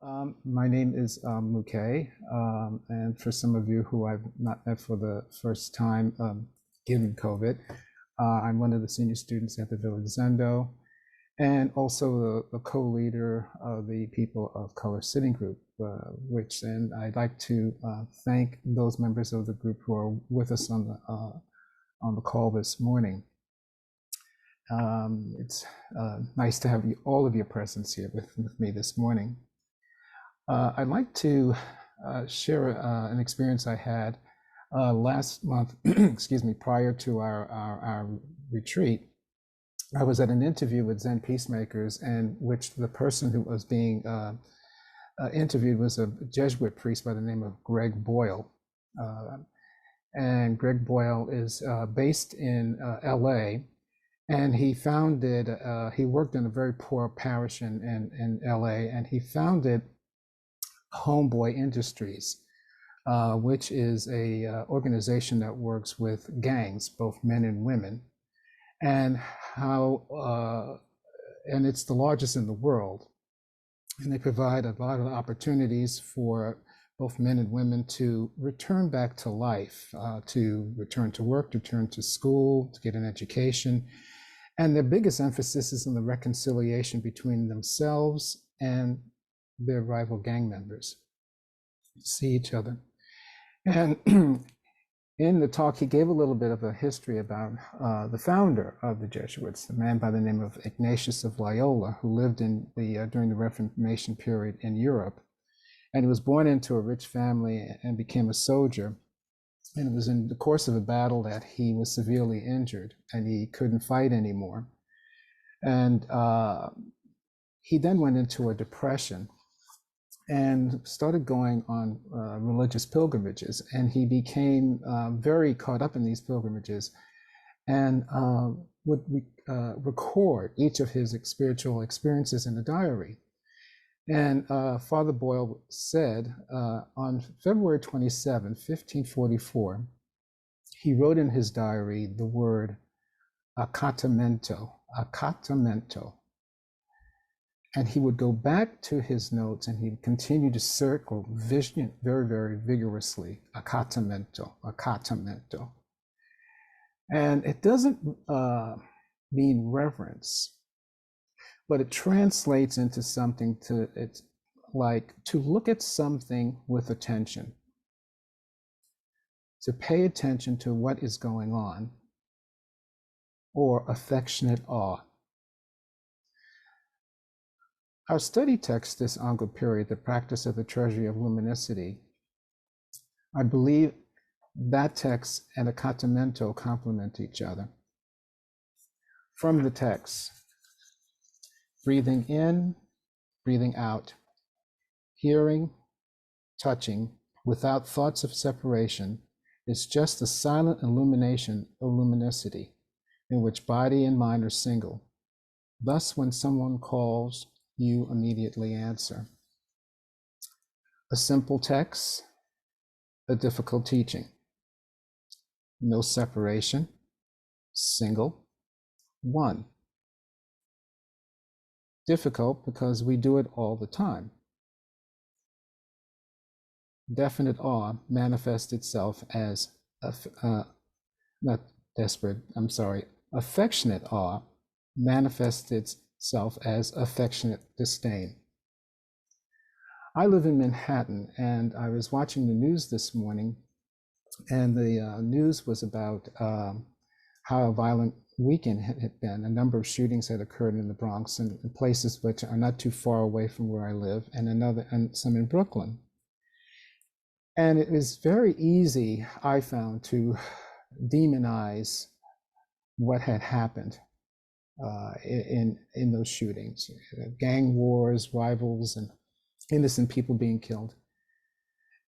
My name is Mukei, and for some of you who I've not met for the first time, given COVID, I'm one of the senior students at the Village Zendo, and also the co-leader of the People of Color Sitting Group, and I'd like to thank those members of the group who are with us on the call this morning. It's nice to have all of your presence here with me this morning. I'd like to share an experience I had last month, excuse me, prior to our retreat. I was at an interview with Zen peacemakers, and which the person who was being interviewed was a Jesuit priest by the name of Greg Boyle. And Greg Boyle is based in LA, and he worked in a very poor parish in LA, and he founded Homeboy Industries, which is a organization that works with gangs, both men and women, and and it's the largest in the world. And they provide a lot of opportunities for both men and women to return back to life, to return to work, to return to school, to get an education. And their biggest emphasis is on the reconciliation between themselves and their rival gang members, see each other. And in the talk, he gave a little bit of a history about the founder of the Jesuits, a man by the name of Ignatius of Loyola, who lived during the Reformation period in Europe. And he was born into a rich family and became a soldier. And it was in the course of a battle that he was severely injured and he couldn't fight anymore. And he then went into a depression and started going on religious pilgrimages. And he became very caught up in these pilgrimages and would record each of his spiritual experiences in a diary. And Father Boyle said on February 27, 1544, he wrote in his diary the word accatamento. And he would go back to his notes and he would continue to circle vision very, very vigorously, accatamento. And it doesn't mean reverence, but it translates into something it's like to look at something with attention, to pay attention to what is going on, or affectionate awe. Our study text this Ango period, the practice of the Treasury of Luminosity, I believe that text and accatamento complement each other. From the text, breathing in, breathing out, hearing, touching, without thoughts of separation, is just the silent illumination of luminosity, in which body and mind are single. Thus, when someone calls, you immediately answer. A simple text, a difficult teaching. No separation, single, one. Difficult because we do it all the time. Definite awe manifests itself as, affectionate awe manifests itself as affectionate disdain. I live in Manhattan, and I was watching the news this morning, and the news was about how violent weekend had been. A number of shootings had occurred in the Bronx and in places which are not too far away from where I live, and some in Brooklyn. And it was very easy, I found, to demonize what had happened in those shootings, gang wars, rivals, and innocent people being killed.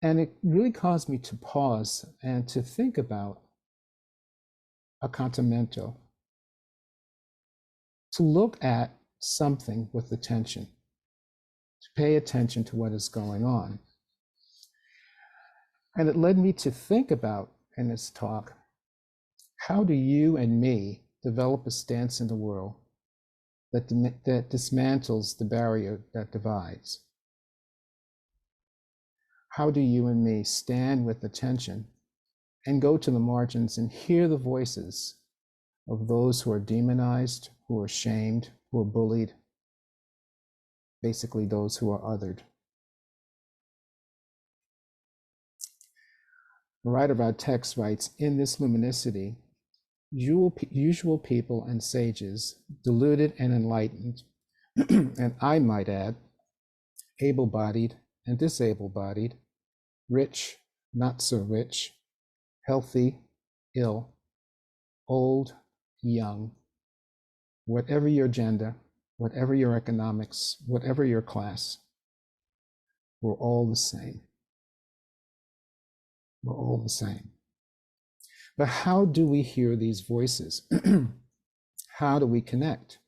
And it really caused me to pause and to think about accantamento, to look at something with attention, to pay attention to what is going on. And it led me to think about, in this talk, how do you and me develop a stance in the world that dismantles the barrier that divides? How do you and me stand with attention and go to the margins and hear the voices of those who are demonized, who are shamed, who are bullied, basically those who are othered? The writer of our text writes, in this luminosity, usual people and sages, deluded and enlightened, and I might add, able-bodied and disable-bodied, rich, not so rich, healthy, ill, old, young, whatever your gender, whatever your economics, whatever your class, we're all the same. We're all the same. But how do we hear these voices? How do we connect?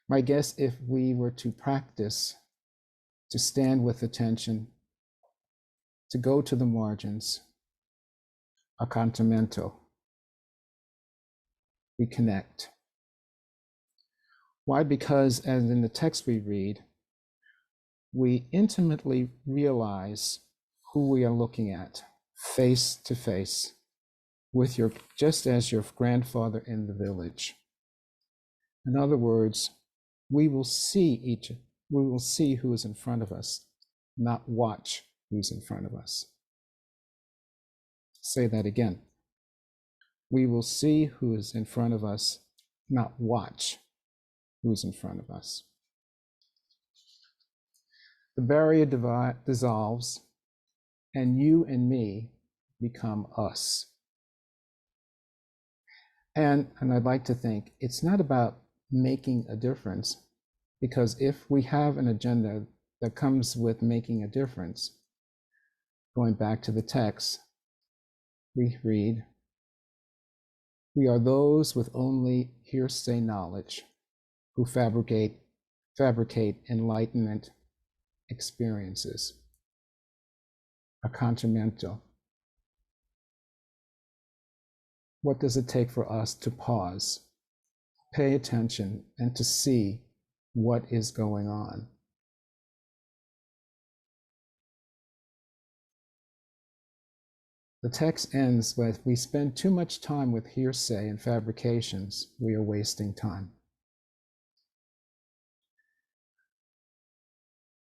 My guess, if we were to practice to stand with attention, to go to the margins, accantamento, we connect. Why? Because as in the text we read, we intimately realize who we are looking at, face to face, with your, just as your grandfather in the village. In other words, we will see who is in front of us, not watch who's in front of us. Say that again. We will see who is in front of us, not watch who's in front of us. The barrier dissolves, and you and me become us. And I'd like to think it's not about making a difference, because if we have an agenda that comes with making a difference, going back to the text, we read, we are those with only hearsay knowledge who fabricate enlightenment experiences. Accantamento. What does it take for us to pause, pay attention, and to see what is going on? The text ends with, we spend too much time with hearsay and fabrications, we are wasting time.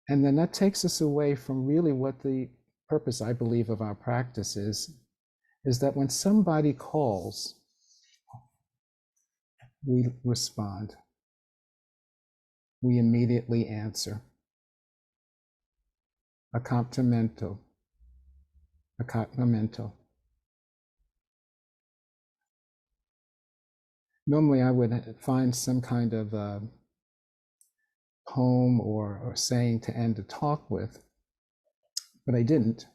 And then that takes us away from really what the purpose, I believe, of our practice is that when somebody calls, we respond. We immediately answer. Accantamento. Accantamento. Normally I would find some kind of poem or saying to end a talk with, but I didn't.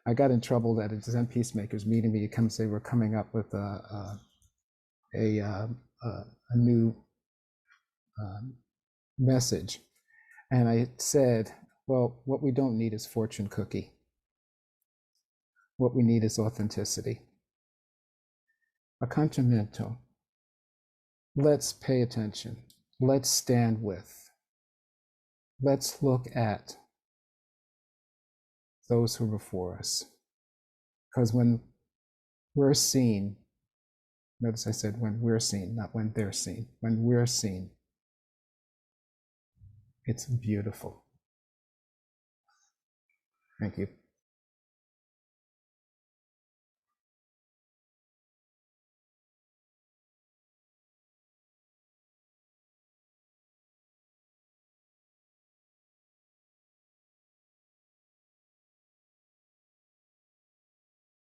I got in trouble that a Zen peacemakers meeting me to come say we're coming up with a new message, and I said, well, what we don't need is fortune cookie. What we need is authenticity. Accantamento. Let's pay attention. Let's stand with. Let's look at those who are before us. Because when we're seen, notice I said when we're seen, not when they're seen. When we're seen, it's beautiful. Thank you.